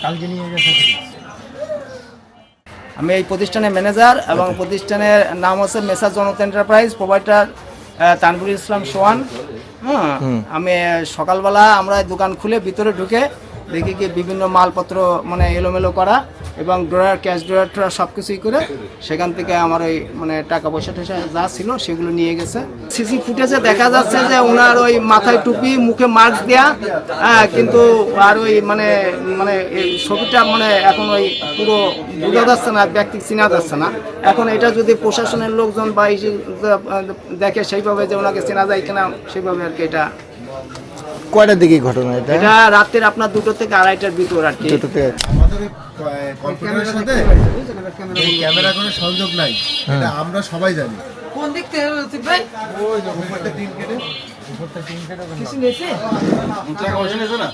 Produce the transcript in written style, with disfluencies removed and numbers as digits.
কালকে নিয়ে গেছে। আমি এই প্রতিষ্ঠানের ম্যানেজার এবং প্রতিষ্ঠানের নাম হচ্ছে মেসার জনতা এন্টারপ্রাইজ, প্রোভাইডার তানভীর ইসলাম সোহান। হ্যাঁ, আমি সকালবেলা আমরা দোকান খুলে ভিতরে ঢুকে দেখি কি বিভিন্ন মালপত্র মানে এলোমেলো করা এবং ড্রয়ার, ক্যাশ ড্রয়ার সব কিছুই করে সেখান থেকে আমার ওই মানে টাকা পয়সা টয়সা যা ছিল সেগুলো নিয়ে গেছে। সিসি ফুটেজে দেখা যাচ্ছে যে ওনার ওই মাথায় টুপি, মুখে মাস্ক দেয়া, কিন্তু আর ওই মানে মানে এই ছবিটা মানে এখন ওই পুরো বোঝা যাচ্ছে না, ব্যক্তি চেনা যাচ্ছে না। এখন এটা যদি প্রশাসনের লোকজন বা এই যে দেখে সেইভাবে যে ওনাকে চেনা যায় কিনা সেইভাবে আর কি। এটা কয়টার দিকে ঘটনা এটা? এটা রাতের আপনার 2টো থেকে 2:30টার ভিতর আর কি। আমাদের কম্পিউটারের সাথে এই ক্যামেরা কোনো সংযোগ নাই, এটা আমরা সবাই জানি। কোন দিক থেকে হচ্ছে ভাই? ওই যে উপরটা টিন কেটে কিছু নেছে? টাকা পয়সা নিয়েছে না।